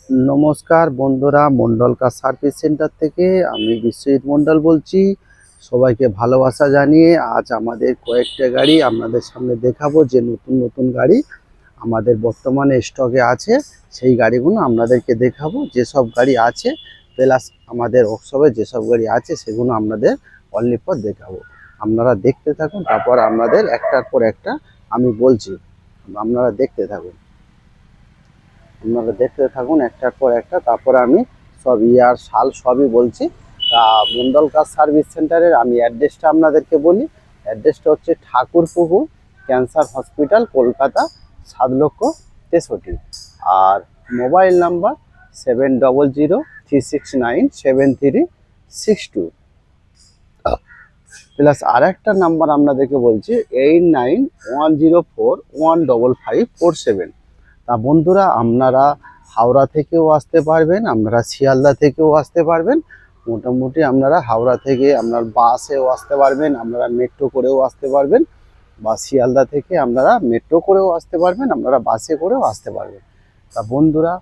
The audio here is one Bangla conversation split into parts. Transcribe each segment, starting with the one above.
নমস্কার বন্ধুরা, মন্ডল কার সার্ভিস সেন্টার থেকে আমি বিশ্বজিৎ মন্ডল বলছি। সবাইকে ভালোবাসা জানিয়ে আজ আমাদের কয়েকটা গাড়ি আপনাদের সামনে দেখাবো, যে নতুন নতুন গাড়ি আমাদের বর্তমানে স্টকে আছে। সেই গাড়িগুলো আপনাদেরকে দেখাবো, যেসব গাড়ি আছে প্লাস আমাদের ওয়ার্কশপে যেসব গাড়ি আছে সেগুলো আপনাদের অনলি ফর দেখাবো। আপনারা দেখতে থাকুন, তারপর আপনাদের একটার পর একটা আমি বলছি, আপনারা দেখতে থাকুন। আপনারা দেখতে থাকুন একটার পর একটা, তারপরে আমি সব ইয়ার সাল সবই বলছি। তা মন্ডল কার সার্ভিস সেন্টারের আমি অ্যাড্রেসটা আপনাদেরকে বলি। অ্যাড্রেসটা হচ্ছে ঠাকুরপুকুর ক্যান্সার হসপিটাল, কলকাতা 7,63,। আর মোবাইল নাম্বার 7003697362 প্লাস আর একটা নাম্বার আপনাদেরকে বলছি 8910415547। তা বন্ধুরা, আপনারা হাওড়া থেকেও আসতে পারবেন, আপনারা শিয়ালদা থেকেও আসতে পারবেন। মোটামুটি আপনারা হাওড়া থেকে আপনার বাসেও আসতে পারবেন, আপনারা মেট্রো করেও আসতে পারবেন, বা শিয়ালদা থেকে আপনারা মেট্রো করেও আসতে পারবেন, আপনারা বাসে করেও আসতে পারবেন। তা বন্ধুরা,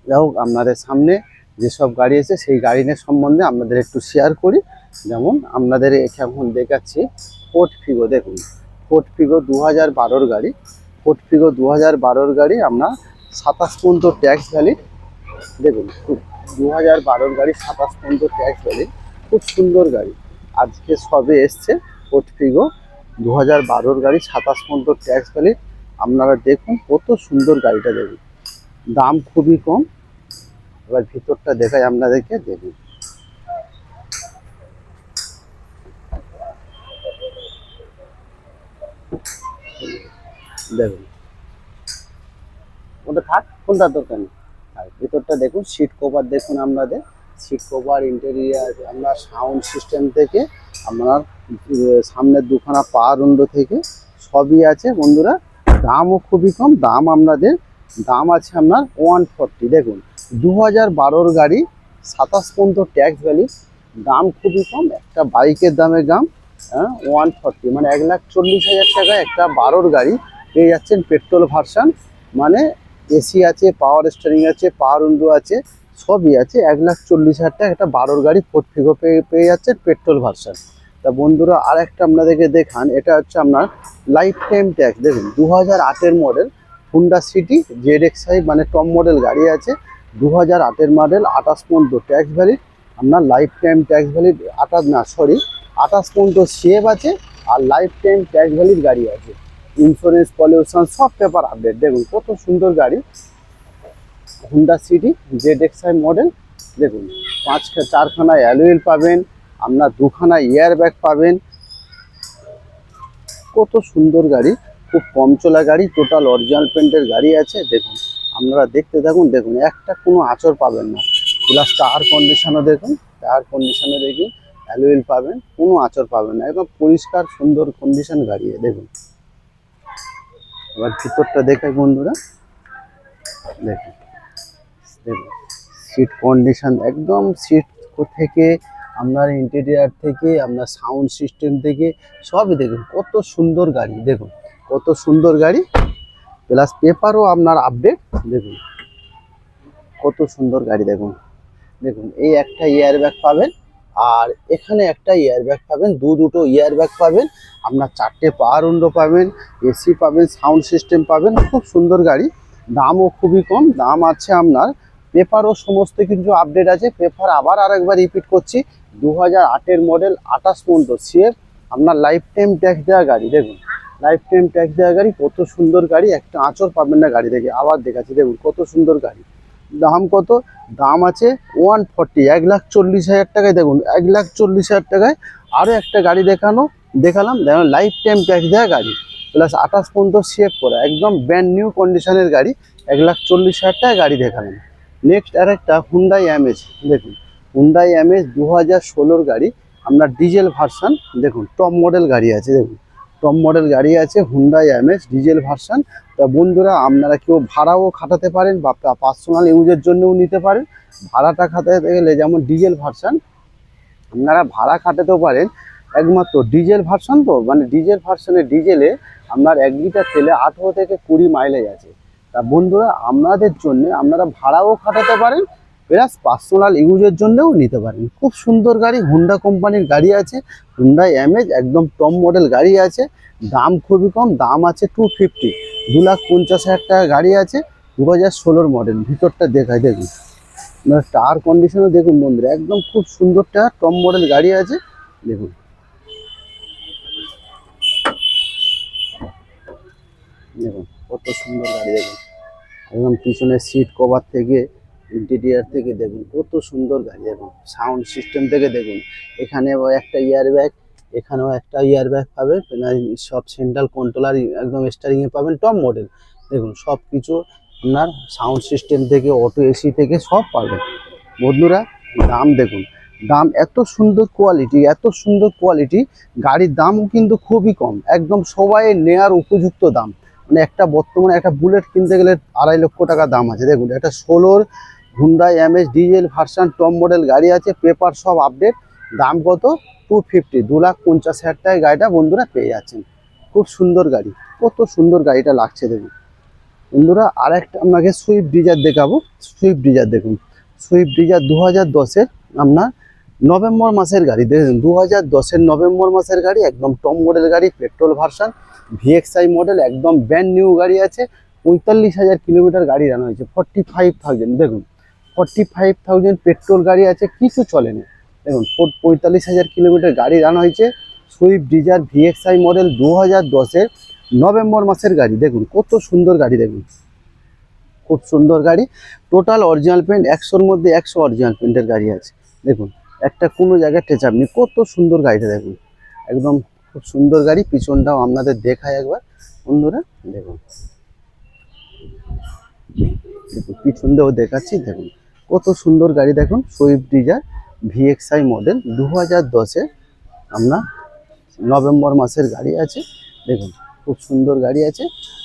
যাই হোক, আপনাদের সামনে যেসব গাড়ি আছে সেই গাড়ি নিয়ে সম্বন্ধে আপনাদের একটু শেয়ার করি। যেমন আপনাদের এখন দেখাচ্ছি ফোর্ড ফিগো। দেখুন, ফোর্ড ফিগো 2012 গাড়ি। ফোর্ড ফিগো 2012 গাড়ি আপনার 27 পর্যন্ত ট্যাক্স ভ্যালিড। দেখুন, 2012 গাড়ি 27 পর্যন্ত ট্যাক্স ভ্যালিড, খুব সুন্দর গাড়ি। আজকে সবে এসছে ফোর্ড ফিগো 2012 গাড়ি 27 পর্যন্ত ট্যাক্স ভ্যালিড। আপনারা দেখুন কত সুন্দর গাড়িটা, দেখুন দাম খুবই কম। এবার ভিতরটা দেখাই আপনাদেরকে, দেখুন দেখুন ওটা থাক, কোনটা দরকার নেই। আর ভিতরটা দেখুন, সিট কভার দেখুন আপনাদের, সিট কভার, ইন্টেরিয়ার, আপনার সাউন্ড সিস্টেম থেকে আপনার সামনের দুখানা পাওয়ার উইন্ডো থেকে সবই আছে বন্ধুরা। দামও খুবই কম, দাম আপনাদের দাম আছে আপনার 140। দেখুন 2012 গাড়ি 27 পর্যন্ত ট্যাক্স ভ্যালি, দাম খুবই কম। একটা বাইকের দামের দাম 140, মানে 1,40,000 টাকায় একটা 12 গাড়ি পেয়ে যাচ্ছেন, পেট্রোল ভার্সান। মানে এসি আছে, পাওয়ার স্টিয়ারিং আছে, পাওয়ার উইন্ডো আছে, সবই আছে। 1,40,000 টাকা একটা 12 গাড়ি ফোর্ড ফিগো পেয়ে যাচ্ছেন, পেট্রোল ভার্সান। তা বন্ধুরা, আর একটা আপনাদেরকে দেখান, এটা হচ্ছে আপনার লাইফ টাইম ট্যাক্স। দেখুন 2008-এর মডেল হুন্ডা সিটি ZXi, মানে টপ মডেল গাড়ি আছে। 2008-এর মডেল, 28 পর্যন্ত ট্যাক্স ভ্যালিড। আপনার লাইফ টাইম ট্যাক্স ভ্যালিড 28 পর্যন্ত সেভ আছে, আর লাইফ টাইম ট্যাক্স ভ্যালিড গাড়ি আছে। ইন্স্যুরেন্স, পলিউশন সব পেপার আপডেট। দেখুন কত সুন্দর গাড়ি, হুন্ডা সিটি ZXi মডেল। দেখুন 4খানা অ্যালুয়েল পাবেন, আপনার 2খানা এয়ার ব্যাগ পাবেন। কত সুন্দর গাড়ি, খুব কম চলা গাড়ি, টোটাল অরিজিনাল পেন্টের গাড়ি আছে। দেখুন আপনারা দেখতে থাকুন, দেখুন একটা কোনো আঁচড় পাবেন না। প্লাস টায়ার কন্ডিশনও দেখুন, টায়ার কন্ডিশনে দেখুন অ্যালুয়েল পাবেন, কোনো আঁচড় পাবেন না, একদম পরিষ্কার সুন্দর কন্ডিশন গাড়ি। দেখুন এবার ভিতরটা দেখাই বন্ধুরা, দেখুন দেখুন সিট কন্ডিশন একদম, সিট থেকে আপনার ইন্টেরিয়ার থেকে আপনার সাউন্ড সিস্টেম থেকে সবই দেখুন কত সুন্দর গাড়ি। দেখুন কত সুন্দর গাড়ি, প্লাস পেপারও আপনার আপডেট। দেখুন কত সুন্দর গাড়ি, দেখুন দেখুন এই একটা এয়ার ব্যাগ পাবেন, আর এখানে একটা এয়ার ব্যাগ পাবেন, দুটো এয়ার ব্যাগ পাবেন। আপনার 4টে পাওয়ার উইন্ডো পাবেন, এসি পাবেন, সাউন্ড সিস্টেম পাবেন। খুব সুন্দর গাড়ি, দামও খুবই কম। দাম আছে আপনার, পেপারও সমস্ত কিছু আপডেট আছে। পেপার আবার আরেকবার রিপিট করছি, 2008-এর মডেল, 28 পর্যন্ত সেফ, আপনার লাইফ টাইম ট্যাক্স দেওয়া গাড়ি। দেখুন লাইফ টাইম ট্যাক্স দেওয়া গাড়ি, কত সুন্দর গাড়ি, একটা আঁচড় পাবেন না গাড়ি থেকে। আবার দেখাচ্ছি, দেখুন কত সুন্দর গাড়ি। দাম কত? দাম আছে 140, 1,40,000 টাকায়। দেখুন 1,40,000 টাকায় আরও একটা গাড়ি দেখালাম। দেখুন লাইফ টাইম ট্যাক্স দেওয়া গাড়ি, প্লাস 28 পর্যন্ত সেভ করা, একদম ব্র্যান্ড নিউ কন্ডিশনের গাড়ি। 1,40,000 টাকায় গাড়ি দেখালাম। নেক্সট আর একটা হুন্ডাই অ্যামেজ। দেখুন হুন্ডাই অ্যামেজ 2016 গাড়ি, আপনার ডিজেল ভার্সান। দেখুন টপ মডেল গাড়ি আছে, দেখুন টপ মডেল গাড়ি আছে হুন্ডাই অ্যামেজ ডিজেল ভার্সান। তা বন্ধুরা, আপনারা কেউ ভাড়াও খাটাতে পারেন বা পার্সোনাল ইউজের জন্যও নিতে পারেন। ভাড়াটা খাটাতে গেলে যেমন ডিজেল ভার্সান আপনারা ভাড়া খাটাতেও পারেন। একমাত্র ডিজেল ভার্সান, তো মানে ডিজেল ভার্সানে ডিজেলে আপনার 1 লিটার তেলে 18 থেকে 20 মাইলেজ আছে। তা বন্ধুরা আপনাদের জন্য আপনারা ভাড়াও খাটাতে পারেন, প্লাস পার্সোনাল ইউজের জন্যও নিতে পারেন। খুব সুন্দর গাড়ি, হুন্ডা কোম্পানির গাড়ি আছে, হুন্ডা অ্যামেজ একদম টপ মডেল গাড়ি আছে। দাম খুবই কম, দাম আছে 250, 2,50,000 টাকা গাড়ি আছে। 2016 মডেল। ভিতরটা দেখায় দেখুন, টায়ার কন্ডিশনও দেখুন বন্ধুরা, একদম খুব সুন্দর টায়ার, টপ মডেল গাড়ি আছে। দেখুন দেখুন কত সুন্দর গাড়ি, দেখুন একদম পিছনের সিট কভার থেকে ইন্টেরিয়ার থেকে দেখুন কত সুন্দর গাড়ি। দেখুন সাউন্ড সিস্টেম থেকে দেখুন, এখানেও একটা ইয়ার ব্যাগ, এখানেও একটা ইয়ার ব্যাগ পাবেন, সব সেন্ট্রাল কন্ট্রোলার একদম স্টারিংয়ে পাবেন, টপ মডেল। দেখুন সব কিছু আপনার সাউন্ড সিস্টেম থেকে অটো এসি থেকে সব পাবেন। বন্ধুরা দাম দেখুন, দাম এত সুন্দর কোয়ালিটি, এত সুন্দর কোয়ালিটি, গাড়ির দামও কিন্তু খুবই কম, একদম সবাই নেয়ার উপযুক্ত দাম। মানে একটা বর্তমানে একটা বুলেট কিনতে গেলে 2.5 লক্ষ টাকা দাম আছে। দেখুন একটা 16 Hyundai amaze diesel version top model গাড়ি আছে, পেপার সব আপডেট। দাম কত? 250, 2,50,000 টাকায় গাড়িটা বন্ধুরা পেয়ে যাচ্ছেন। খুব সুন্দর গাড়ি, কত সুন্দর গাড়িটা লাগছে দেখুন বন্ধুরা। আর একটা আপনাকে সুইফট ডিজায়ার দেখাবো। সুইফট ডিজায়ার দেখুন, সুইফট ডিজায়ার 2010-এর আপনার নভেম্বর মাসের গাড়ি। দেখুন 2010-এর নভেম্বর মাসের গাড়ি, একদম টপ মডেল গাড়ি, পেট্রোল ভার্সন, ভিএক্সআই মডেল, একদম ব্র্যান্ড নিউ গাড়ি আছে। 45,000 কিলোমিটার গাড়ি রান হয়েছে, 45,000। দেখুন 45,000 পেট্রোল গাড়ি আছে, কিছু চলেনি। দেখুন 45,000 কিলোমিটার গাড়ি রান হয়েছে। সুইফট ডিজায়ার ভিএক্সআই মডেল, 2010-এর নভেম্বর মাসের গাড়ি। দেখুন কত সুন্দর গাড়ি, দেখুন খুব সুন্দর গাড়ি। টোটাল অরিজিনাল পেন্ট, 100-র মধ্যে 100 অরিজিনাল পেন্টের গাড়ি আছে। দেখুন একটা কোনো জায়গায় টেচাপ নেই, কত সুন্দর গাড়িটা দেখুন, একদম খুব সুন্দর গাড়ি। পিছনটাও আপনাদের দেখায় একবার বন্ধুরা, দেখুন দেখুন পিছন দিয়েও দেখাচ্ছি। দেখুন কত সুন্দর গাড়ি, দেখুন সুইফট ডিজায়ার ভিএক্সআই মডেল, 2010-এ আপনার নভেম্বর মাসের গাড়ি আছে। দেখুন খুব সুন্দর গাড়ি আছে,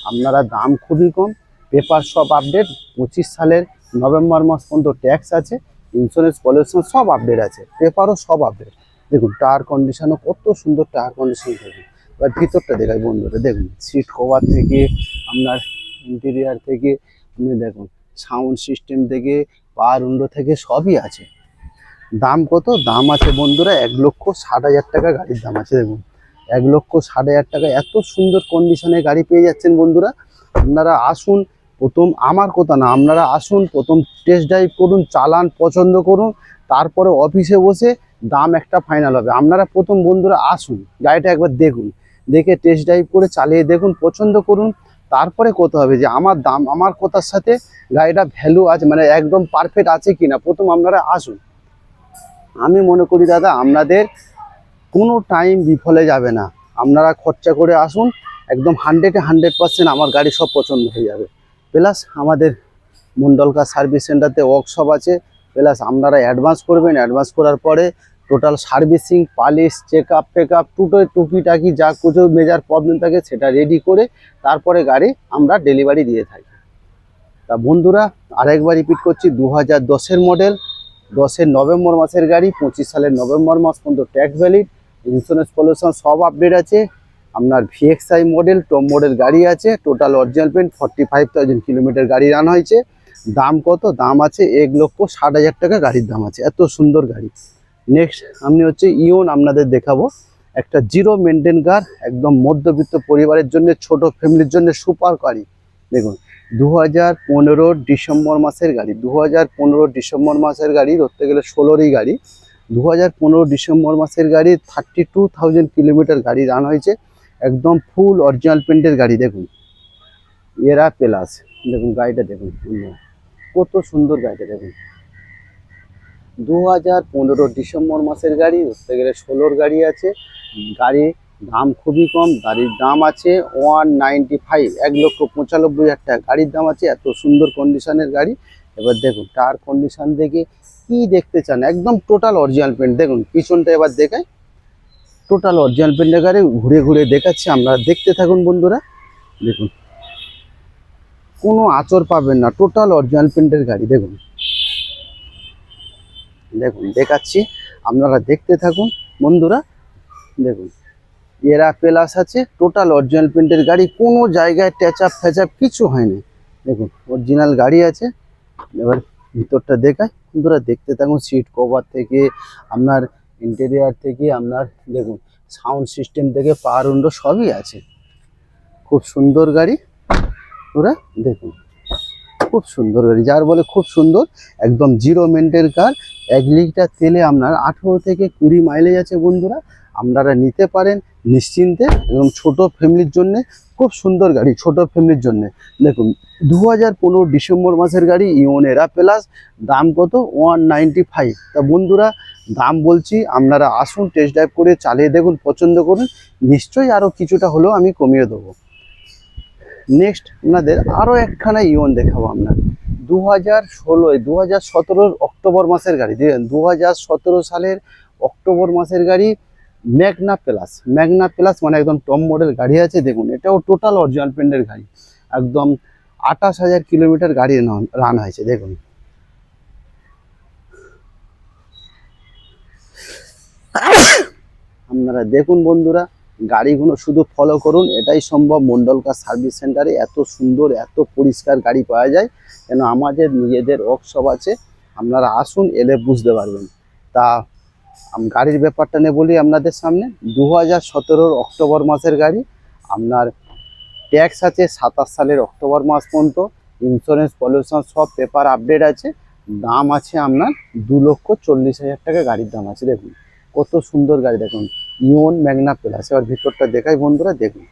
আপনারা দাম খুবই কম, পেপার সব আপডেট, 25 সালের নভেম্বর মাস পর্যন্ত ট্যাক্স আছে, ইন্স্যুরেন্স পলিউশন সব আপডেট আছে, পেপারও সব আপডেট। দেখুন টায়ার কন্ডিশনও কত সুন্দর টায়ার কন্ডিশন থাকে। এবার ভিতরটা দেখাই বন্ধুরা, দেখুন সিট কভার থেকে আপনার ইন্টেরিয়ার থেকে আপনি দেখুন সাউন্ড সিস্টেম থেকে পাওয়ার উইন্ডো থেকে সবই আছে। দাম কত? দাম আছে বন্ধুরা 1,60,000 টাকা গাড়ির দাম আছে। দেখুন 1,60,000 টাকা এত সুন্দর কন্ডিশনে গাড়ি পেয়ে যাচ্ছেন বন্ধুরা। আপনারা আসুন, প্রথম আমার কথা না, আপনারা আসুন, প্রথম টেস্ট ড্রাইভ করুন, চালান, পছন্দ করুন, তারপরে অফিসে বসে দাম একটা ফাইনাল হবে। আপনারা প্রথম বন্ধুরা আসুন, গাড়িটা একবার দেখুন, দেখে টেস্ট ড্রাইভ করে চালিয়ে দেখুন, পছন্দ করুন, তারপরে কথা হবে যে আমার দাম, আমার কথার সাথে গাড়িটা ভ্যালু আছে, মানে একদম পারফেক্ট আছে কিনা। প্রথম আপনারা আসুন। আমি মনে করি দাদা আপনাদের কোনো টাইম বিফলে যাবে না, আপনারা খরচা করে আসুন, একদম 100% আমার গাড়ি সব পছন্দ হয়ে যাবে। প্লাস আমাদের মন্ডলকার সার্ভিস সেন্টারতে ওয়ার্কশপ আছে, প্লাস আপনারা অ্যাডভান্স করবেন, অ্যাডভান্স করার পরে total servicing, polish, check up টেক আপ, টুকিটাকি যা কিছু মেজার প্রবলেম থাকে সেটা রেডি করে তারপরে গাড়ি আমরা ডেলিভারি দিয়ে থাকি। তা বন্ধুরা আরেকবার রিপিট করছি, 2010-এর মডেল, 10-এর নভেম্বর মাসের গাড়ি, 25 সালের নভেম্বর মাস পর্যন্ত ট্যাক্স ভ্যালিড, ইন্স্যুরেন্স পলিউশন সব আপডেট আছে। আপনার ভিএক্সআই মডেল, টপ মডেল গাড়ি আছে, টোটাল অরিজিনাল পেন্ট, 45,000 কিলোমিটার গাড়ি রান হয়েছে। দাম কত? দাম আছে 1,60,000 টাকা গাড়ির দাম আছে, এত সুন্দর গাড়ি। নেক্সট আমি হচ্ছে ইওন আপনাদের দেখাবো, একটা জিরো মেনটেন কার, একদম মধ্যবিত্ত পরিবারের জন্য, ছোট ফ্যামিলির জন্য সুপার গাড়ি। দেখুন 2015 ডিসেম্বর মাসের গাড়ি, 2015 ডিসেম্বর মাসের গাড়ি, ধরতে গেলে 16-ই গাড়ি। 2015 ডিসেম্বর মাসের গাড়ি, 32,000 কিলোমিটার গাড়ি রান হয়েছে, একদম ফুল অরিজিনাল পেন্টের গাড়ি। দেখুন এরা প্লাস, দেখুন গাড়িটা দেখুন কত সুন্দর গাড়িটা দেখুন। 2015 ডিসেম্বর মাসের গাড়ি, ধরতে গেলে 16-র গাড়ি আছে। গাড়ি দাম খুবই কম, গাড়ির দাম আছে 195, 1,95,000 টাকা গাড়ির দাম আছে, এত সুন্দর কন্ডিশনের গাড়ি। এবার দেখুন টায়ার কন্ডিশন দেখে কি দেখতে চান, একদম টোটাল অরিজিনাল পেন্ট। দেখুন পিছনটা এবার দেখায়, টোটাল অরিজিনাল পেন্টের গাড়ি ঘুরে ঘুরে দেখাচ্ছি, আপনারা দেখতে থাকুন বন্ধুরা। দেখুন কোনো আঁচড় পাবেন না, টোটাল অরিজিনাল পেন্টের গাড়ি। দেখুন দেখুন দেখাচ্ছি, আপনারা দেখতে থাকুন বন্ধুরা। দেখুন এরা প্লাস আছে, টোটাল অরিজিনাল পেন্টের গাড়ি, কোনো জায়গায় ট্যাচ আপ ফ্যাচ আপ কিছু হয়নি। দেখুন অরিজিনাল গাড়ি আছে। এবার ভিতরটা দেখায় বন্ধুরা, দেখতে থাকুন। সিট কভার থেকে আপনার ইন্টেরিয়ার থেকে আপনার দেখুন সাউন্ড সিস্টেম থেকে পাওয়ার উইন্ডো সবই আছে। খুব সুন্দর গাড়ি পুরা দেখুন, খুব সুন্দর গাড়ি, যার বলে খুব সুন্দর। একদম জিরো মেন্টের কার। 1 লিটার তেলে আপনার 18 থেকে 20 মাইলেজ আছে বন্ধুরা। আপনারা নিতে পারেন নিশ্চিন্তে, এবং ছোট ফ্যামিলির জন্য খুব সুন্দর গাড়ি, ছোট ফ্যামিলির জন্য। দেখুন 2015 ডিসেম্বর মাসের গাড়ি, ইওন এরা প্লাস। দাম কত? 195। তা বন্ধুরা দাম বলছি, আপনারা আসুন, টেস্ট ড্রাইভ করে চালিয়ে দেখুন, পছন্দ করুন, নিশ্চয়ই আরও কিছুটা হলেও আমি কমিয়ে দেবো। নেক্সট আপনাদের আরও একখানা ইওন দেখাবো আপনার 2017 অক্টোবর মাসের গাড়ি। দেখেন 2017 সালের অক্টোবর মাসের গাড়ি, ম্যাগনা প্লাস। ম্যাগনা প্লাস মানে একদম টপ মডেল গাড়ি আছে। দেখুন এটাও টোটাল অরিজিনাল পেন্টের গাড়ি, একদম 28,000 কিলোমিটার গাড়ি রান হয়েছে। দেখুন আপনারা দেখুন বন্ধুরা, গাড়িগুলো শুধু ফলো করুন, এটাই সম্ভব। মন্ডল কার সার্ভিস সেন্টারে এত সুন্দর এত পরিষ্কার গাড়ি পাওয়া যায়, কেন আমাদের নিজেদের ওয়ার্কশপ আছে। আপনারা আসুন, এলে বুঝতে পারবেন। তা গাড়ির ব্যাপারটা নিয়ে বলি আপনাদের সামনে। 2017 অক্টোবর মাসের গাড়ি, আপনার ট্যাক্স আছে 27 সালের অক্টোবর মাস পর্যন্ত। ইন্স্যুরেন্স পলিউশন সব পেপার আপডেট আছে। দাম আছে আপনার 2,40,000 টাকা গাড়ির দাম আছে। দেখুন কত সুন্দর গাড়ি, দেখুন ইওন ম্যাগনা প্লাস। এবার ভিতরটা দেখাই বন্ধুরা, দেখুন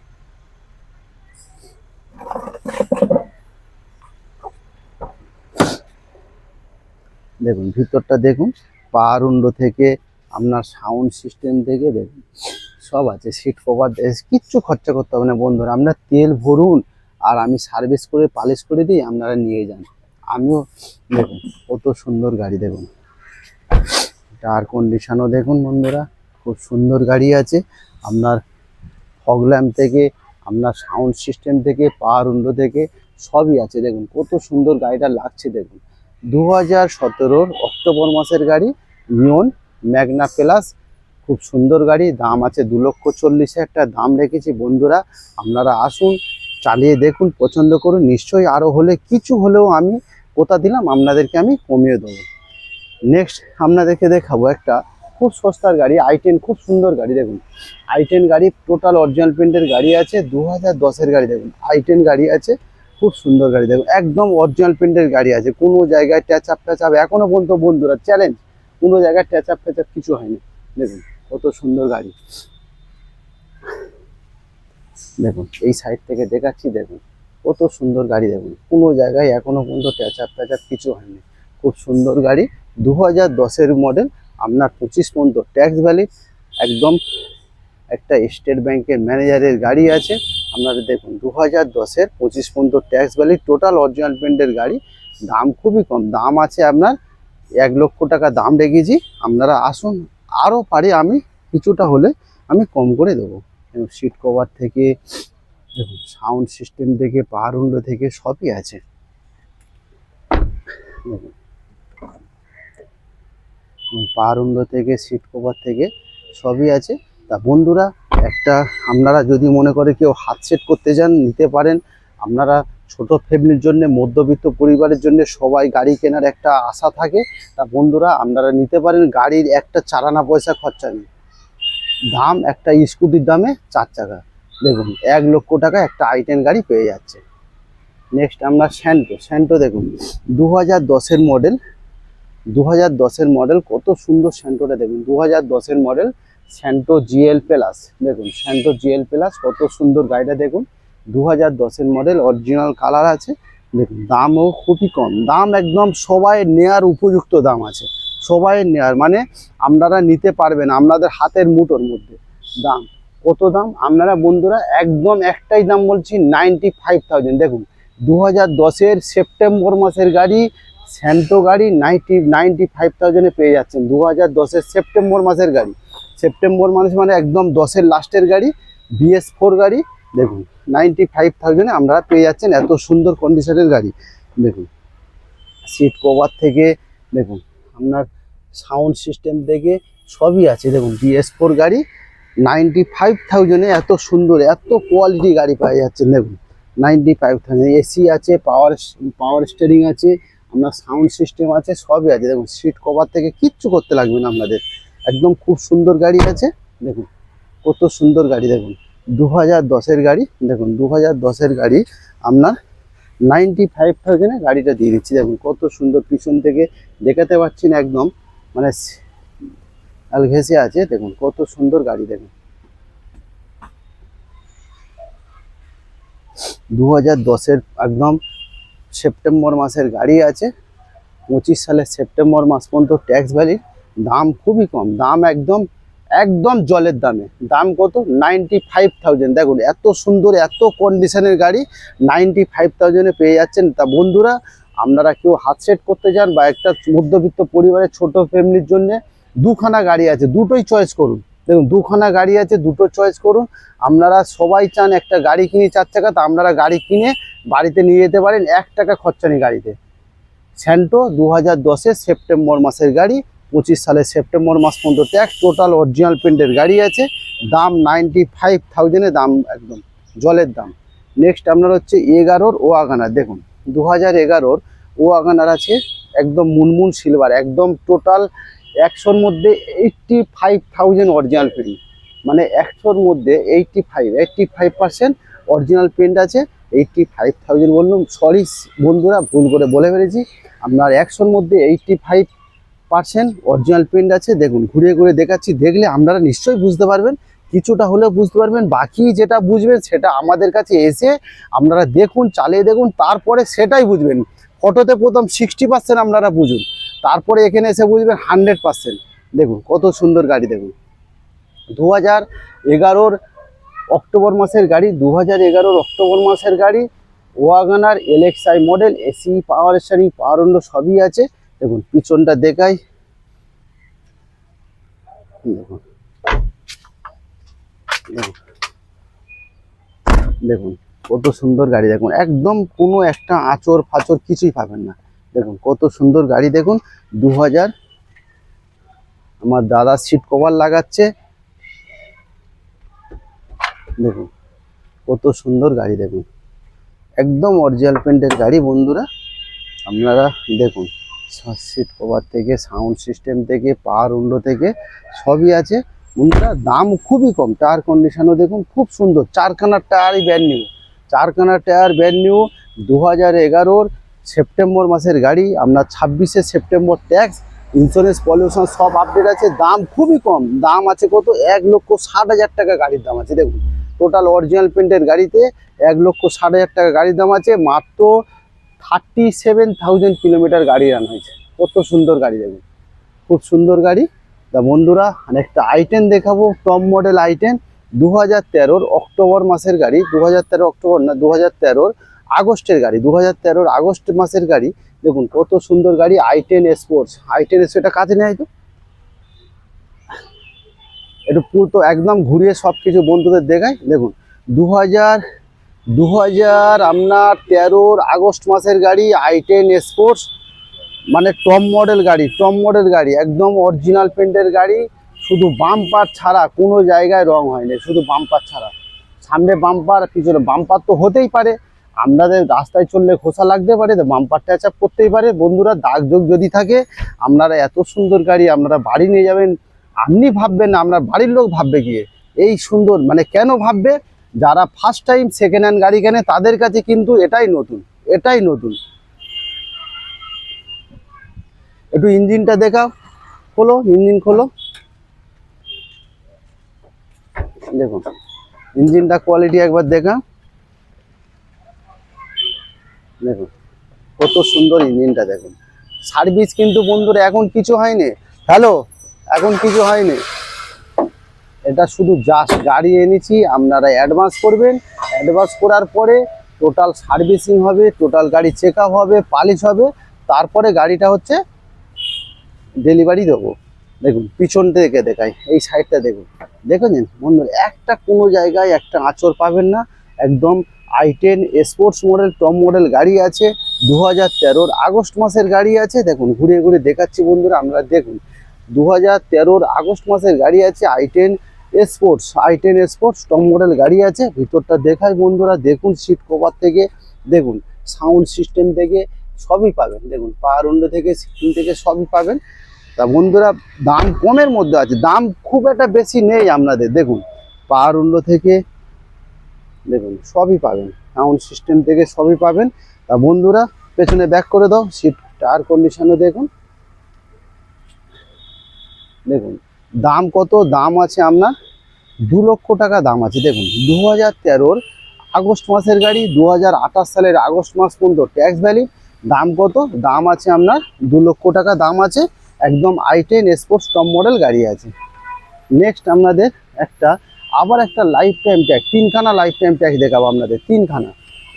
দেখুন ভিতরটা দেখুন, পাওয়ার উইন্ডো থেকে আপনার সাউন্ড সিস্টেম থেকে দেখুন সব আছে। সিট কভার কিচ্ছু খরচা করতে হবে না বন্ধুরা, আপনার তেল ভরুন আর আমি সার্ভিস করে পালিশ করে দিই, আপনারা নিয়ে যান। আমিও দেখুন কত সুন্দর গাড়ি, দেখুন টায়ার কন্ডিশনও দেখুন বন্ধুরা, খুব সুন্দর গাড়ি আছে। আপনার ফগ ল্যাম্প থেকে আপনার সাউন্ড সিস্টেম থেকে পাওয়ার উইন্ডো থেকে সবই আছে। দেখুন কত সুন্দর গাড়িটা লাগছে। দেখুন 2017 অক্টোবর মাসের গাড়ি, নিয়ন ম্যাগনা প্লাস, খুব সুন্দর গাড়ি। দাম আছে 2,40,000 একটা দাম রেখেছি বন্ধুরা। আপনারা আসুন, চালিয়ে দেখুন, পছন্দ করুন, নিশ্চয়ই আরও হলে কিছু হলেও আমি কথা দিলাম আপনাদেরকে আমি কমিয়ে দেবো। নেক্সট আপনাদেরকে দেখাবো একটা খুব সস্তার গাড়ি, i10। খুব সুন্দর গাড়ি, দেখুন i10 গাড়ি, টোটাল অরিজিনাল পেন্টের গাড়ি আছে। 2010-এর গাড়ি, দেখুন i10 গাড়ি আছে, খুব সুন্দর গাড়ি। দেখুন একদম অরিজিনাল পেন্টের গাড়ি আছে, কোনো জায়গায় ট্যাচ আপ এখনো পর্যন্ত বন্ধুরা চ্যালেঞ্জ, কোনো জায়গায় ট্যাচ আপ কিছু হয়নি। দেখুন কত সুন্দর গাড়ি। দেখুন এই সাইড থেকে দেখাচ্ছি, দেখুন কত সুন্দর গাড়ি। দেখুন কোনো জায়গায় এখনো পর্যন্ত ট্যাচ আপ কিছু হয়নি, খুব সুন্দর গাড়ি। 2010-এর মডেল, আপনার 25 পর্যন্ত ট্যাক্স ভ্যালিড। একদম একটা স্টেট ব্যাংকের ম্যানেজারের গাড়ি আছে। আপনারা দেখুন 2010-এর 25 পর্যন্ত ট্যাক্স ভ্যালিড, টোটাল অরিজিনাল পেন্টের গাড়ি। দাম খুবই কম, দাম আছে আপনার 1,00,000 টাকা দাম রেখেছি। আপনারা আসুন, আরও পারি আমি কিছুটা হলে আমি কম করে দেবো। সিট কভার থেকে দেখুন সাউন্ড সিস্টেম থেকে পাওয়ার উইন্ডো থেকে সবই আছে। দেখুন পাওয়ার উইন্ডো থেকে সিট কভার থেকে সবই আছে। তা বন্ধুরা একটা আপনারা যদি মনে করে কেউ হাত সেট করতে চান নিতে পারেন। আপনারা ছোট ফ্যামিলির জন্য, মধ্যবিত্ত পরিবারের জন্য সবাই গাড়ি কেনার একটা আশা থাকে। তা বন্ধুরা আপনারা নিতে পারেন, গাড়ির একটা চারানা পয়সা খরচা নেই। দাম একটা স্কুটির দামে 4 চাকা। দেখুন 1,00,000 টাকা একটা i10 গাড়ি পেয়ে যাচ্ছে। নেক্সট আমরা স্যান্টো দেখুন 2010-এর মডেল। 2010-এর মডেল, কত সুন্দর স্যান্টোটা দেখুন। 2010-এর মডেল স্যান্টো জিএল প্লাস। দেখুন স্যান্টো জিএল প্লাস কত সুন্দর গাড়িটা দেখুন। 2010-এর মডেল, অরিজিনাল কালার আছে। দেখুন দামও খুবই কম, দাম একদম সবাই নেয়ার উপযুক্ত দাম আছে। সবাই নেয়ার মানে আপনারা নিতে পারবেন আপনাদের হাতের মুঠোর মধ্যে। দাম কত দাম আপনারা বন্ধুরা একদম একটাই দাম বলছি, 95,000। দেখুন 2010-এর সেপ্টেম্বর মাসের গাড়ি, স্যান্টো গাড়ি 95,000-এ পেয়ে যাচ্ছেন। 2010-এর সেপ্টেম্বর মাসের গাড়ি, সেপ্টেম্বর মাস মানে একদম 10-এর লাস্টের গাড়ি, BS4 গাড়ি। দেখুন 95,000-এ আপনারা পেয়ে যাচ্ছেন এত সুন্দর কন্ডিশনের গাড়ি। দেখুন সিট কভার থেকে দেখুন আপনার সাউন্ড সিস্টেম থেকে সবই আছে। দেখুন BS4 গাড়ি 95,000-এ এত সুন্দর এত কোয়ালিটি গাড়ি পেয়ে যাচ্ছেন। দেখুন 95,000 এসি আছে, পাওয়ার স্টিয়ারিং আছে, আপনার সাউন্ড সিস্টেম আছে, সবই আছে। দেখুন সিট কভার থেকে কিচ্ছু করতে লাগবে না আপনাদের, একদম খুব সুন্দর গাড়ি আছে। দেখুন কত সুন্দর গাড়ি, দেখুন 2010-এর গাড়ি, দেখুন 2010-এর গাড়ি আপনার 95,000-এ গাড়িটা দিয়ে দিচ্ছি। দেখুন কত সুন্দর, পিছন থেকে দেখাতে পাচ্ছি না, একদম মানে ঘেঁষে আছে। দেখুন কত সুন্দর গাড়ি, দেখুন 2010-এর একদম সেপ্টেম্বর মাসের গাড়ি আছে। 25 সালের সেপ্টেম্বর মাস পর্যন্ত ট্যাক্স ভ্যালি, দাম খুবই কম, দাম একদম একদম জলের দামে। দাম কত? 95,000। দেখুন এত সুন্দর, এত কন্ডিশনের গাড়ি 95,000-এ পেয়ে যাচ্ছেন। তা বন্ধুরা, আপনারা কেউ হাত সেট করতে চান বা একটা মধ্যবিত্ত পরিবারের ছোট ফ্যামিলির জন্য দুখানা গাড়ি আছে, দুটোই চয়েস করুন। দেখুন দুখানা গাড়ি আছে, দুটো চয়েস করুন। আপনারা সবাই চান একটা গাড়ি কিনে 4 চাকা, তা আপনারা গাড়ি কিনে বাড়িতে নিয়ে যেতে পারেন, 1 টাকা খরচা নেই গাড়িতে। স্যান্টো 2010-এর সেপ্টেম্বর মাসের গাড়ি, 25 সালের সেপ্টেম্বর মাস পর্যন্ত ট্যাক্স, টোটাল অরিজিনাল পেন্টের গাড়ি আছে, দাম 95,000-এ, দাম একদম জলের দাম। নেক্সট আপনার হচ্ছে 11-র ওয়াগনার। দেখুন 2011-র ওয়াগনার আছে, একদম মুনমুন সিলভার, একদম টোটাল 100-র মধ্যে 85,000 অরিজিনাল পেন্ট, মানে 100-র মধ্যে 85% অরিজিনাল পেন্ট আছে। 85,000 বললাম, সরি বন্ধুরা, ভুল করে বলে ফেলেছি। আপনার 100-র মধ্যে 85% অরিজিনাল পেন্ট আছে। দেখুন ঘুরে ঘুরে দেখাচ্ছি, দেখলে আপনারা নিশ্চয়ই বুঝতে পারবেন, কিছুটা হলেও বুঝতে পারবেন। বাকি যেটা বুঝবেন সেটা আমাদের কাছে এসে আপনারা দেখুন, চালিয়ে দেখুন, তারপরে সেটাই বুঝবেন। ফটোতে প্রথম 60% আপনারা বুঝুন, তারপরে এখানে এসে বুঝবেন 100%। দেখুন কত সুন্দর গাড়ি, দেখুন 2011-র অক্টোবর মাসের গাড়ি, 2011-র অক্টোবর মাসের গাড়ি, WagonR LXI model, AC, power steering, power window সবই আছে। দেখুন পিছনটা দেখাই, দেখুন দেখুন দেখুন কত সুন্দর গাড়ি, দেখুন একদম কোনো একটা আঁচড় ফাচড় কিছুই পাবেন না। দেখুন কত সুন্দর গাড়ি, দেখুন 2000, আমার দাদা সিট কভার লাগাচ্ছে। দেখুন কত সুন্দর গাড়ি, দেখুন একদম অরিজিনাল পেন্টের গাড়ি। বন্ধুরা আপনারা দেখুন, সিট কভার থেকে, সাউন্ড সিস্টেম থেকে, পাওয়ার উইন্ডো থেকে সবই আছে। বন্ধুরা দাম খুবই কম, টায়ার কন্ডিশনও দেখুন খুব সুন্দর, 4খানার টায়ারই ব্র্যান্ড নিউ, 4খানার টায়ার ব্র্যান্ড নিউ। 2011-র সেপ্টেম্বর মাসের গাড়ি, আপনার 26শে সেপ্টেম্বর ট্যাক্স, ইন্স্যুরেন্স, পলিউশন সব আপডেট আছে। দাম খুবই কম, দাম আছে কত? 1,60,000 টাকা গাড়ির দাম আছে। দেখুন টোটাল অরিজিনাল পেন্টের গাড়িতে 1,60,000 টাকা গাড়ির দাম আছে। মাত্র 37,000 কিলোমিটার গাড়ি রান হয়েছে। কত সুন্দর গাড়ি, দেখুন খুব সুন্দর গাড়ি। তা বন্ধুরা আরেকটা i10 দেখাবো, টপ মডেল i10, 2013-র অক্টোবর মাসের গাড়ি, 2013 অক্টোবর না, 2013-র আগস্টের গাড়ি, 2013-র আগস্ট মাসের গাড়ি। দেখুন কত সুন্দর গাড়ি, i10 স্পোর্টস। i10 এটা কাছে নেয় তো একটু পুরো একদম ঘুরিয়ে সব কিছু বন্ধুদের দেখায়। দেখুন 2000 আপনার 13-র আগস্ট মাসের গাড়ি, i10 স্পোর্টস, মানে টপ মডেল গাড়ি, টপ মডেল গাড়ি, একদম অরিজিনাল পেন্টের গাড়ি। শুধু বাম্পার ছাড়া কোনো জায়গায় রং হয়নি, শুধু বাম্পার ছাড়া। সামনে বাম্পার, পিছনে বাম্পার তো হতেই পারে, আপনাদের রাস্তায় চললে খোসা লাগতে পারে, তো বাম্পার ট্যাচ আপ করতেই পারে। বন্ধুরা দাগ যোগ যদি থাকে, আপনারা এত সুন্দর গাড়ি আপনারা বাড়ি নিয়ে যাবেন, আপনি ভাববেন না, আপনার বাড়ির লোক ভাববে গিয়ে এই সুন্দর, মানে কেন ভাববে? যারা ফার্স্ট টাইম সেকেন্ড হ্যান্ড গাড়ি কেনে তাদের কাছে কিন্তু এটাই নতুন, এটাই নতুন। একটু ইঞ্জিনটা দেখাও, খোলো, ইঞ্জিন খোলো। দেখুন ইঞ্জিনটা কোয়ালিটি একবার দেখা, দেখুন কত সুন্দর ইঞ্জিনটা, দেখুন। সার্ভিস কিন্তু বন্ধুরা এখন কিছু হয়নি, হ্যালো, এখন কিছু হয়নি, এটা শুধু জাস্ট গাড়ি এনেছি, আপনারা অ্যাডভান্স করবেন, অ্যাডভান্স করার পরে টোটাল সার্ভিসিং হবে, টোটাল গাড়ি চেক আপ হবে, পালিশ হবে, তারপরে গাড়িটা হচ্ছে ডেলিভারি দেবো। দেখুন পিছন থেকে দেখাই, এই সাইডটা দেখুন, দেখেছেন বন্ধুরা একটা কোনো জায়গায় একটা আঁচড় পাবেন না। একদম i10 sports model, top model গাড়ি আছে, 2013-র আগস্ট মাসের গাড়ি আছে। দেখুন ঘুরে ঘুরে দেখাচ্ছি বন্ধুরা, আপনারা দেখুন 2013-র আগস্ট মাসের গাড়ি আছে, i10 sports i10 sports top model গাড়ি আছে। ভিতরটা দেখাই বন্ধুরা, দেখুন সিট কভার থেকে দেখুন, সাউন্ড সিস্টেম থেকে সবই পাবেন। দেখুন পাওয়ার উইন্ডো থেকে স্ক্রিন থেকে সবই পাবেন। তা বন্ধুরা দাম কমের মধ্যে আছে, দাম খুব একটা বেশি নেই আপনাদের। দেখুন পাওয়ার উইন্ডো থেকে দেখুন সবই পাবেন, সাউন্ড সিস্টেম থেকে সবই পাবেন। তা বন্ধুরা পেছনে ব্যাক করে দাও, সিট টায়ার কন্ডিশনও দেখুন। দেখুন দাম কত, দাম আছে আপনার 2 লক্ষ টাকা দাম আছে। দেখুন 2013 আগস্ট মাসের গাড়ি, 2028 সালের আগস্ট মাস পর্যন্ত ট্যাক্স ভ্যালি। দাম কত, দাম আছে আপনার 2 লক্ষ টাকা দাম আছে। একদম i10 স্পোর্টস টপ মডেল গাড়ি আছে। নেক্সট আপনাদের আবার একটা লাইফ টাইম ট্যাক্স, 3খানা লাইফ টাইম ট্যাক্স দেখাবো আপনাদের, 3খানা।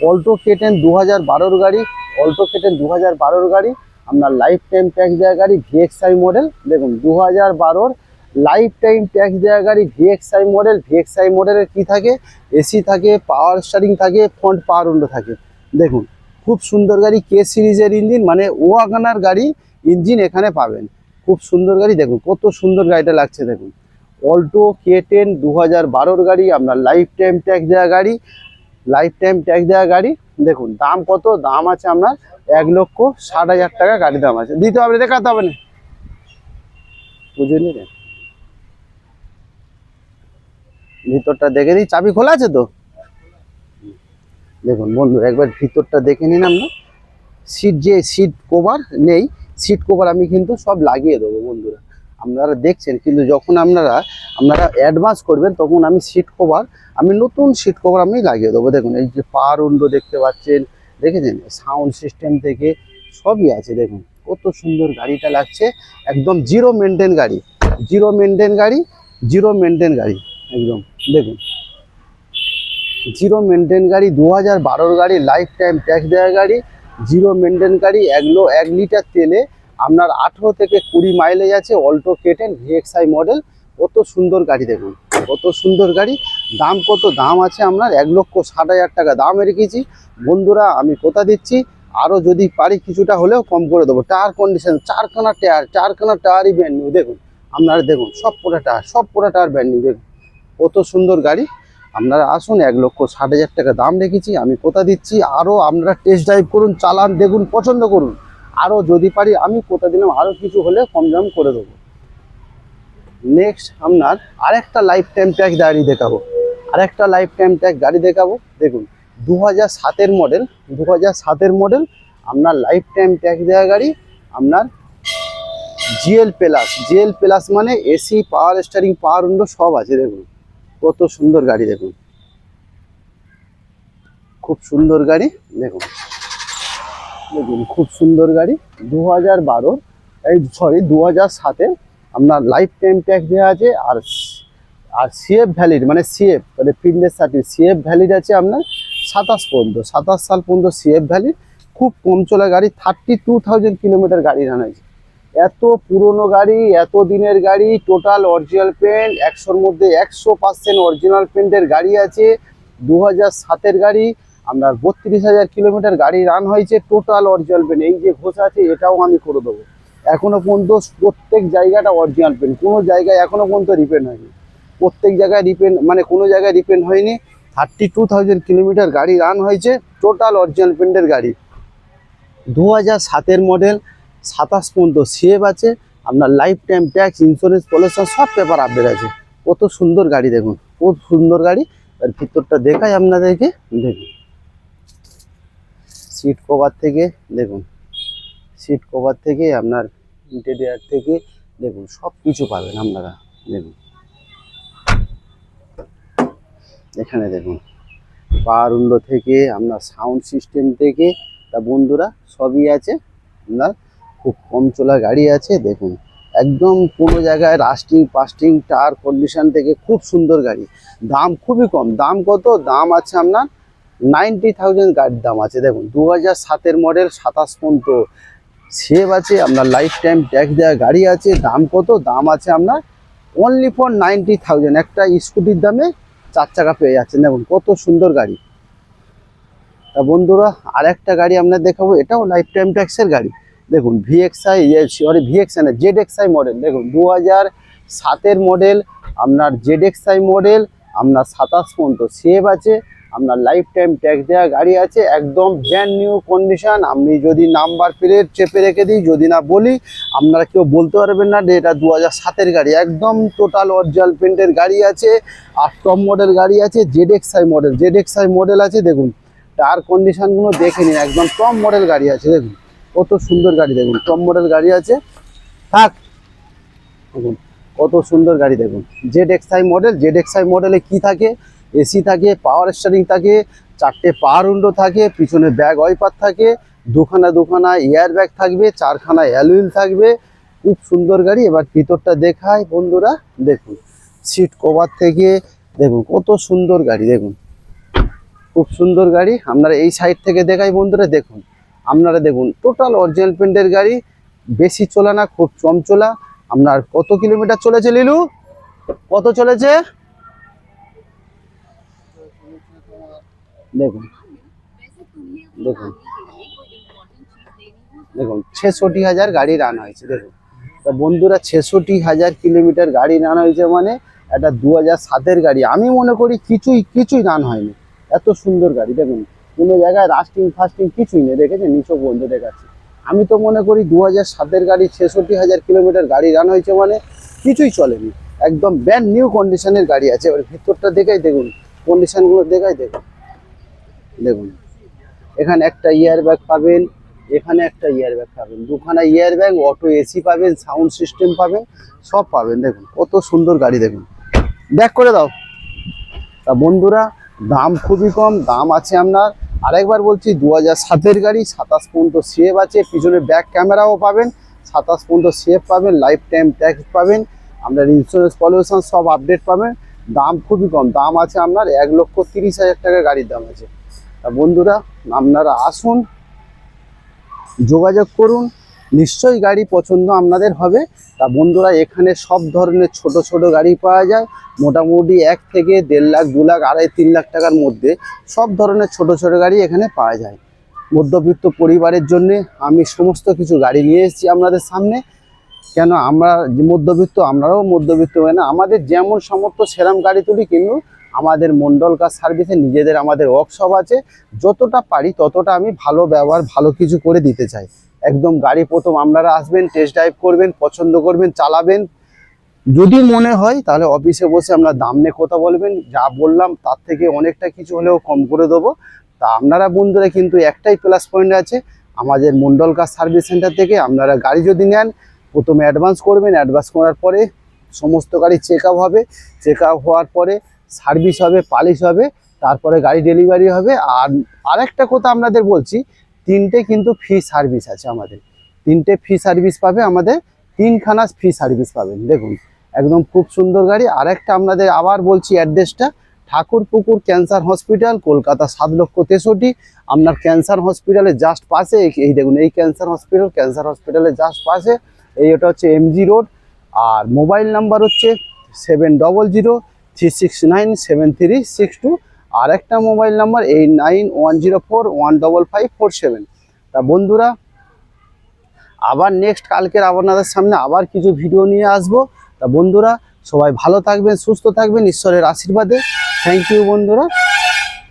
অল্টো K10 2012 গাড়ি, অল্টো K10 2012 গাড়ি আপনার লাইফ টাইম ট্যাক্স দেওয়া গাড়ি, VXI মডেল। দেখুন 2012 লাইফ টাইম ট্যাক্স দেওয়া গাড়ি, VXI মডেল। VXI মডেলের কি থাকে, এসি থাকে, পাওয়ার স্টারিং থাকে, ফ্রন্ট পাওয়ার উইন্ডো থাকে। দেখুন খুব সুন্দর গাড়ি, K সিরিজের ইঞ্জিন, মানে ওয়াগনার গাড়ি ইঞ্জিন এখানে পাবেন। খুব সুন্দর গাড়ি, দেখুন কত সুন্দর গাড়িটা লাগছে। দেখুন অল্টো K10 2012 গাড়ি আপনার লাইফ টাইম ট্যাক্স দেওয়া গাড়ি, লাইফ টাইম ট্যাক্স দেওয়া গাড়ি। দেখুন দাম কত, দাম আছে আপনার 1,60,000 টাকা গাড়ি দাম আছে। দিতে হবে, দেখাতে হবে না, বুঝে নিলেন। ভিতরটা দেখে দিই, চাবি খোলা আছে তো। দেখুন বন্ধু একবার ভিতরটা দেখে নিন আমরা। সিট কভার নেই, সিট কভার আমি কিন্তু সব লাগিয়ে দেবো বন্ধুরা। আপনারা দেখছেন, কিন্তু যখন আপনারা অ্যাডভান্স করবেন তখন আমি নতুন সিট কভার আমি লাগিয়ে দেবো। দেখুন এই যে পাওয়ার উইন্ডো দেখতে পাচ্ছেন, দেখেছেন, সাউন্ড সিস্টেম থেকে সবই আছে। দেখুন কত সুন্দর গাড়িটা লাগছে, একদম জিরো মেনটেন গাড়ি, জিরো মেনটেন গাড়ি, জিরো মেনটেন গাড়ি একদম। দেখুন জিরো মেনটেন গাড়ি, 2012 গাড়ি, লাইফ টাইম ট্যাক্স দেওয়া গাড়ি, জিরো মেনটেন গাড়ি। 1 লিটার তেলে আপনার 18 থেকে 20 মাইলেজ আছে। অল্টো K10 VXI মডেল, কত সুন্দর গাড়ি। দেখুন কত সুন্দর গাড়ি। দাম কত, দাম আছে আপনার 1,60,000 টাকা দাম রেখেছি বন্ধুরা। আমি কথা দিচ্ছি আরও যদি পারি কিছুটা হলেও কম করে দেবো। টায়ার কন্ডিশন, 4খানা টায়ারই ব্র্যান্ড নিউ। দেখুন আপনারা দেখুন সব পুরো টায়ার ব্র্যান্ড নিউ। দেখুন কত সুন্দর গাড়ি। আপনারা আসুন, 1,60,000 টাকা দাম রেখেছি। আমি কথা দিচ্ছি আরও আপনারা টেস্ট ড্রাইভ করুন, চালান, দেখুন, পছন্দ করুন। আরও যদি পারি আমি কথা দিলাম আরও কিছু হলে কম দাম করে দেবো। নেক্সট আপনার আরেকটা লাইফ টাইম ট্যাক্স গাড়ি দেখাবো, গাড়ি দেখাবো। দেখুন 2007 মডেল, 2007 মডেল আপনার লাইফ টাইম ট্যাক্স দেওয়া গাড়ি আপনার GL প্লাস মানে এসি, পাওয়ার স্টারিং, পাওয়ার উইন্ডো সব আছে। দেখুন কত সুন্দর গাড়ি। দেখুন খুব সুন্দর গাড়ি। দেখুন খুব সুন্দর গাড়ি। 2007 আপনার লাইফ টাইম ট্যাক্স দেওয়া আছে। আর CF ভ্যালিড, মানে ফিটনেস সার্টিফিকেট CF ভ্যালিড আছে আপনার 27 সাল পর্যন্ত CF ভ্যালিড। খুব কম চলা গাড়ি, 32,000 কিলোমিটার গাড়ি রান হয়েছে। এত পুরনো গাড়ি, এত দিনের গাড়ি, টোটাল অরিজিনাল পেন্ট, 100-র মধ্যে 100% অরিজিনাল পেন্টের গাড়ি আছে। 2007 গাড়ি আপনার 32,000 কিলোমিটার গাড়ি রান হয়েছে, টোটাল অরিজিনাল পেন্ট। এই যে ঘোষ আছে এটাও আমি করে দেবো। এখনো পর্যন্ত প্রত্যেক জায়গাটা অরিজিনাল পেন্ট, কোনো জায়গায় এখনো পর্যন্ত রিপেন্ট হয়নি। প্রত্যেক জায়গায় রিপেন্ট, মানে কোনো জায়গায় রিপেন্ট হয়নি। 32,000 কিলোমিটার গাড়ি রান হয়েছে, টোটাল অরিজিনাল পেন্টের গাড়ি। 2007 মডেল, 27 পর্যন্ত সেভ আছে। আপনার life time tax, insurance, pollution সব পেপার আপডেট আছে। কত সুন্দর গাড়ি। দেখুন খুব সুন্দর গাড়ি। আর ভিতরটা দেখাই আপনাদেরকে। দেখুন সিট কভার থেকে, দেখুন সিট কভার থেকে আপনার ইন্টেরিয়ার থেকে দেখুন সব কিছু পাবেন আপনারা। দেখুন এখানে দেখুন পাওয়ার উইন্ডো থেকে আপনার সাউন্ড সিস্টেম থেকে, তা বন্ধুরা সবই আছে আপনার। খুব কম চলা গাড়ি আছে। দেখুন একদম কোনো জায়গায় পাস্টিং টায়ার কন্ডিশন থেকে খুব সুন্দর গাড়ি। দাম খুবই কম। দাম কত, দাম আছে আপনার 90,000 গাড়ির দাম আছে। দেখুন 2007 মডেল, 27 পর্যন্ত সেভ আছে। আপনার লাইফ টাইম ট্যাক্স দেওয়া গাড়ি আছে। দাম কত, দাম আছে আপনার অনলি ফর 90,000। একটা স্কুটির দামে 4 চাকা পেয়ে যাচ্ছেন। দেখুন কত সুন্দর গাড়ি। তা বন্ধুরা আরেকটা গাড়ি আপনার দেখাবো, এটাও লাইফ টাইম ট্যাক্সের গাড়ি। দেখুন VXI মডেল। দেখুন 2007 মডেল আপনার ZXi মডেল, আপনার 27 পর্যন্ত সেভ আছে, আপনার লাইফ টাইম ট্যাক্স দেওয়া গাড়ি আছে, একদম ব্র্যান্ড নিউ কন্ডিশন। আমি যদি নাম্বার প্লেট চেপে রেখে দিই, যদি না বলি, আপনারা কেউ বলতে পারবেন না যে এটা 2007-এর গাড়ি। একদম টোটাল অরিজিনাল পেন্টের গাড়ি আছে, আর টপ মডেল গাড়ি আছে, ZXi মডেল আছে। দেখুন টায়ার কন্ডিশনগুলো দেখে নিন, একদম টপ মডেল গাড়ি আছে। দেখুন কত সুন্দর গাড়ি, দেখুন টপ মডেল গাড়ি আছে। থাক, দেখুন কত সুন্দর গাড়ি। দেখুন ZXi মডেলে কি থাকে? এসি থাকে, পাওয়ার স্টিয়ারিং থাকে, 4টে পাওয়ার উইন্ডো থাকে, পিছনে ব্যাগ ওয়াইপার থাকে, দুখানা এয়ার ব্যাগ থাকবে, 4খানা অ্যালুইল থাকবে। খুব সুন্দর গাড়ি। এবার ভিতরটা দেখায় বন্ধুরা, দেখুন সিট কভার থেকে দেখুন কত সুন্দর গাড়ি। দেখুন খুব সুন্দর গাড়ি। আপনারা এই সাইড থেকে দেখাই বন্ধুরা, দেখুন আপনারা দেখুন টোটাল অরিজিনাল পেন্টের গাড়ি, বেশি চলা না, খুব চমচলা। আপনার কত কিলোমিটার চলেছে লিলু? কত চলেছে? দেখুন দেখুন দেখুন 66,000 গাড়ি রান হয়েছে। দেখুন তা বন্ধুরা 66,000 কিলোমিটার গাড়ি রান হয়েছে, মানে এটা 2007-এর গাড়ি। আমি মনে করি কিছুই রান হয়নি, এত সুন্দর গাড়ি। দেখুন কোনো জায়গায় রাস্টিং ফাস্টিং কিছুই নেই, দেখেছেন নিচু বন্ধ দেখাচ্ছে। আমি তো মনে করি 2007-এর গাড়ি, 66,000 কিলোমিটার গাড়ি রান হয়েছে, মানে কিছুই চলেনি, একদম ব্র্যান্ড নিউ কন্ডিশনের গাড়ি আছে। এবার ভিতরটা দেখাই, দেখুন কন্ডিশনগুলো দেখাই। দেখুন দেখুন এখানে একটা ইয়ার ব্যাগ পাবেন, এখানে একটা ইয়ার ব্যাগ পাবেন, দুখানা ইয়ার ব্যাগ, অটো এসি পাবেন, সাউন্ড সিস্টেম পাবেন, সব পাবেন। দেখুন কত সুন্দর গাড়ি। দেখুন ব্যাক করে দাও। তা বন্ধুরা দাম খুবই কম, দাম আছে আপনার, আরেকবার বলছি 2007-এর গাড়ি, 27 পর্যন্ত সেভ আছে, পিছনে ব্যাক ক্যামেরাও পাবেন, 27 পর্যন্ত সেভ পাবেন, লাইফ টাইম ট্যাক্স পাবেন, আপনার ইন্স্যুরেন্স পলিউশন সব আপডেট পাবেন। দাম খুবই কম, দাম আছে আপনার 1,30,000 টাকা গাড়ির দাম আছে। তা বন্ধুরা আপনারা আসুন, যোগাযোগ করুন, নিশ্চয়ই গাড়ি পছন্দ আপনাদের হবে। তা বন্ধুরা এখানে সব ধরনের ছোট গাড়ি পাওয়া যায়, মোটামুটি 1 থেকে 1.5 লাখ, 2 লাখ, 2.5-3 লাখ টাকার মধ্যে সব ধরনের ছোট গাড়ি এখানে পাওয়া যায়। মধ্যবিত্ত পরিবারের জন্য আমি সমস্ত কিছু গাড়ি নিয়ে এসেছি আপনাদের সামনে। কেন আমরা মধ্যবিত্ত, আপনারাও মধ্যবিত্ত, না আমাদের যেমন সামর্থ্য সেরম গাড়ি তুলি, কিন্তু আমাদের মন্ডল কার সার্ভিসে নিজেদের আমাদের ওয়ার্কশপ আছে, যতটা পারি ততটা আমি ভালো ব্যবহার, ভালো কিছু করে দিতে চাই। একদম গাড়ি প্রথম আপনারা আসবেন, টেস্ট ড্রাইভ করবেন, পছন্দ করবেন, চালাবেন, যদি মনে হয় তাহলে অফিসে বসে আমরা দাম নিয়ে কথা বলবেন, যা বললাম তার থেকে অনেকটা কিছু হলেও কম করে দেবো। তা আপনারা বন্ধুরা কিন্তু একটাই প্লাস পয়েন্ট আছে আমাদের মন্ডল কার সার্ভিস সেন্টার থেকে, আপনারা গাড়ি যদি নেন প্রথমে অ্যাডভান্স করবেন, অ্যাডভান্স করার পরে সমস্ত গাড়ি চেক আপ হবে, চেক আপ হওয়ার পরে সার্ভিস হবে, পালিশ হবে, তারপরে গাড়ি ডেলিভারি হবে। আর আরেকটা কথা আপনাদের বলছি, 3টে কিন্তু ফ্রি সার্ভিস আছে আমাদের, 3টে ফ্রি সার্ভিস পাবে আমাদের, 3খানা ফ্রি সার্ভিস পাবেন। দেখুন একদম খুব সুন্দর গাড়ি। আরেকটা আপনাদের আবার বলছি অ্যাড্রেসটা, ঠাকুরপুকুর ক্যান্সার হসপিটাল, কলকাতা 7,63,000। আপনার ক্যান্সার হসপিটালের জাস্ট পাশে এই দেখুন, এই ক্যান্সার হসপিটালের জাস্ট পাশে এই, এটা হচ্ছে MG রোড। আর মোবাইল নাম্বার হচ্ছে 7003697362। আর একটা মোবাইল নাম্বার 8910415547। তা বন্ধুরা আবার নেক্সট কালকের আপনাদের সামনে আবার কিছু ভিডিও নিয়ে আসবো। তা বন্ধুরা সবাই ভালো থাকবেন, সুস্থ থাকবেন, ঈশ্বরের আশীর্বাদে। থ্যাংক ইউ বন্ধুরা।